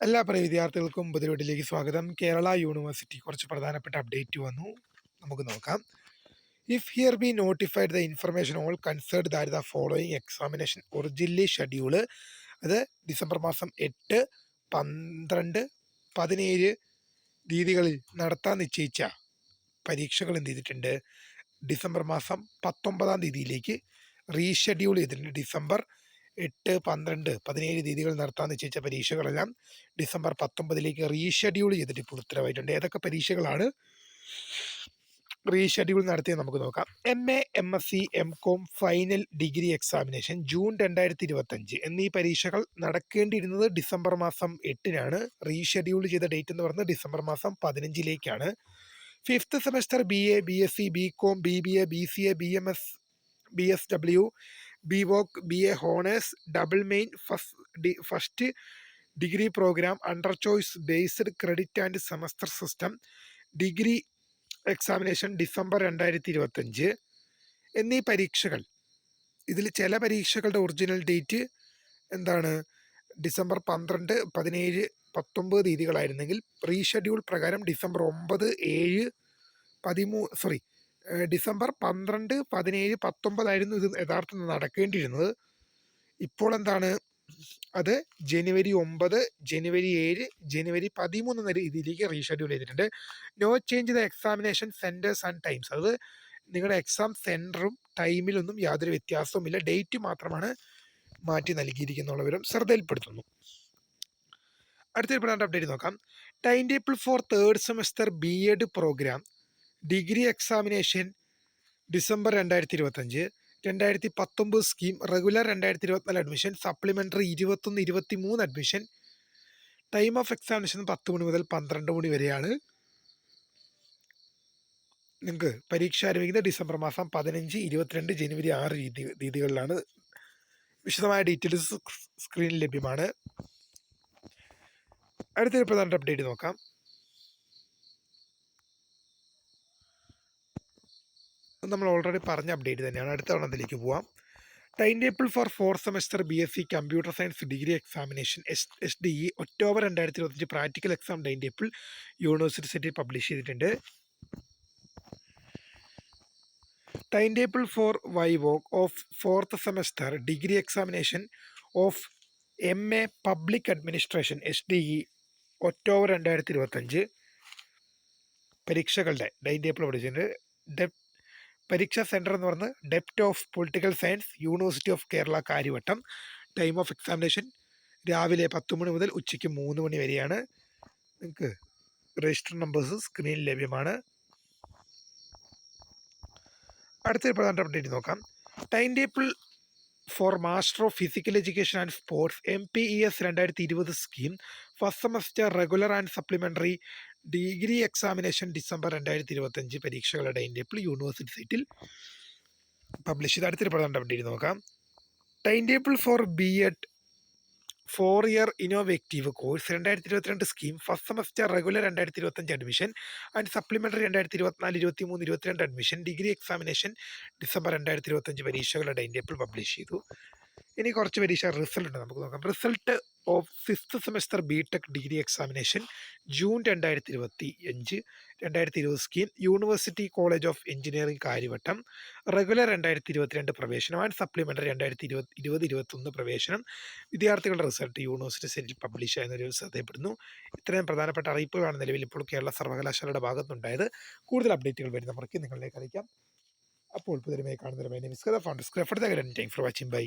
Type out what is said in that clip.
എല്ലാ പ്രിയ വിദ്യാർത്ഥികൾക്കും പുതിയ സ്വാഗതം. കേരള യൂണിവേഴ്സിറ്റി കുറച്ച് പ്രധാനപ്പെട്ട അപ്ഡേറ്റ് വന്നു. നമുക്ക് നോക്കാം. If here B notified the information all conserved that the following examination originally schedule അത് ഡിസംബർ മാസം 8, 12, 17 തീയതികളിൽ നടത്താൻ നിശ്ചയിച്ച പരീക്ഷകൾ എന്ത് ചെയ്തിട്ടുണ്ട്, ഡിസംബർ മാസം 19 തീയതിയിലേക്ക് റീഷെഡ്യൂൾ ചെയ്തിട്ടുണ്ട്. ഡിസംബർ 8, 12, 17 തീയതികൾ നടത്താൻ നിശ്ചയിച്ച പരീക്ഷകളെല്ലാം ഡിസംബർ 19 റീഷെഡ്യൂൾ ചെയ്തിട്ട് ഇപ്പോൾ ഉത്തരവായിട്ടുണ്ട്. ഏതൊക്കെ പരീക്ഷകളാണ് റീഷെഡ്യൂൾ നടത്തിയത് നമുക്ക് നോക്കാം. MA, MSc, MCOM final degree examination June 2025 എന്നീ പരീക്ഷകൾ നടക്കേണ്ടിയിരുന്നത് ഡിസംബർ മാസം 8-നാണ്. റീഷെഡ്യൂൾ ചെയ്ത ഡേറ്റ് എന്ന് പറയുന്നത് ഡിസംബർ മാസം 15-ലേക്കാണ്. 5th semester BA, BSc, BCom, BBA, BCA, BMS, BSW, BVOC, BA honours, double main, first degree programme, under choice based credit and semester system, degree examination December 2025 എന്നീ പരീക്ഷകൾ. ഇതിൽ ചില പരീക്ഷകളുടെ ഒറിജിനൽ ഡേറ്റ് എന്താണ്, ഡിസംബർ 12, 17, 19 തീയതികളായിരുന്നെങ്കിൽ reschedule പ്രകാരം December 9, 7, 13 December 12, 17, 19 ഇത് യഥാർത്ഥത്തിൽ നടക്കേണ്ടിയിരുന്നത്. ഇപ്പോൾ എന്താണ്, അത് ജനുവരി 9, ജനുവരി 7, ജനുവരി 13 എന്ന രീതിയിലേക്ക് റീഷെഡ്യൂൾ ചെയ്തിട്ടുണ്ട്. No change the examination centres and times. അത് നിങ്ങളുടെ എക്സാം സെൻറ്ററും ടൈമിലൊന്നും യാതൊരു വ്യത്യാസവുമില്ല, ഡേറ്റ് മാത്രമാണ് മാറ്റി നൽകിയിരിക്കുന്നുള്ളവരും ശ്രദ്ധയിൽപ്പെടുത്തുന്നു. അടുത്തൊരു പ്രധാന അപ്ഡേറ്റ് നോക്കാം. Time table for 3rd semester BEd programme degree examination December 2025, 2019 scheme regular 2024 admission, supplementary 21, 23 admission. Time of examination 10 മണി മുതൽ 12 മണി വരെയാണ്. നിങ്ങൾക്ക് പരീക്ഷ ആരംഭിക്കുന്നത് ഡിസംബർ മാസം 15, 22, ജനുവരി 6 തീയതികളിലാണ്. വിശദമായ ഡീറ്റെയിൽസ് സ്ക്രീനിൽ ലഭ്യമാണ്. അടുത്തൊരു പ്രധാന അപ്ഡേറ്റ് നോക്കാം. നമ്മൾ ഓൾറെഡി പറഞ്ഞ അപ്ഡേറ്റ് തന്നെയാണ്. അടുത്ത തവണത്തിലേക്ക് പോവാം. Time table for 4th semester BSc computer science degree examination SDE October 2025 practical exam time table university സൈറ്റിൽ പബ്ലിഷ് ചെയ്തിട്ടുണ്ട്. Time table for YVOC of 4th semester degree examination of MA public administration SDE October 2025 പരീക്ഷകളുടെ time table പഠിച്ചിട്ടുണ്ട്. പരീക്ഷാ centre എന്ന് പറഞ്ഞ് dept of political science, university of Kerala Karyavattom. Time of examination രാവിലെ 10 മണി മുതൽ ഉച്ചയ്ക്ക് 3 മണി വരെയാണ്. നിങ്ങൾക്ക് രജിസ്റ്റർ നമ്പേഴ്സ് സ്ക്രീനിൽ ലഭ്യമാണ്. അടുത്തൊരു പ്രധാന അപ്ഡേറ്റ് നോക്കാം. Time table for master of physical education and sports MPES 2020 scheme first semester regular and supplementary degree examination December 2025 പരീക്ഷകളുടെ ടൈം ടേബിൾ യൂണിവേഴ്സിറ്റി സൈറ്റിൽ പബ്ലിഷ് ചെയ്ത്. അടുത്തൊരു പ്രധാന അപ്ഡേറ്റ് നോക്കാം. Time table for BEd 4-year innovative course 2022 scheme first semester regular 2025 admission and supplementary 2024, 23, 22 admission, degree examination December 2025 പരീക്ഷകളുടെ time table publish ചെയ്തു. ഇനി കുറച്ച് പരീക്ഷ റിസൾട്ട് നമുക്ക് നോക്കാം. Result of 5th semester BTech degree examination June 2025, 2020 scheme university college of engineering Kariavattom regular 2022 പ്രവേശനം and supplementary 2020-21 പ്രവേശനം. വിദ്യാർത്ഥികളുടെ റിസൾട്ട് യൂണിവേഴ്സിറ്റി സൈറ്റിൽ പബ്ലിഷ് ചെയ്യുന്നൊരു ശ്രദ്ധയപ്പെടുന്നു. ഇത്രയും പ്രധാനപ്പെട്ട അറിയിപ്പുകളാണ് നിലവിൽ ഇപ്പോൾ കേരള സർവകലാശാലയുടെ ഭാഗത്തുണ്ടായത്. കൂടുതൽ അപ്ഡേറ്റുകൾ വരുന്ന മുറയ്ക്ക് നിങ്ങളിലേക്ക് അറിയിക്കാം. അപ്പോൾ പുതിയമായി കാണുന്നതിന് ഫൗണ്ടേഴ്സ് ഫോർ വാച്ചിങ്. ബൈ.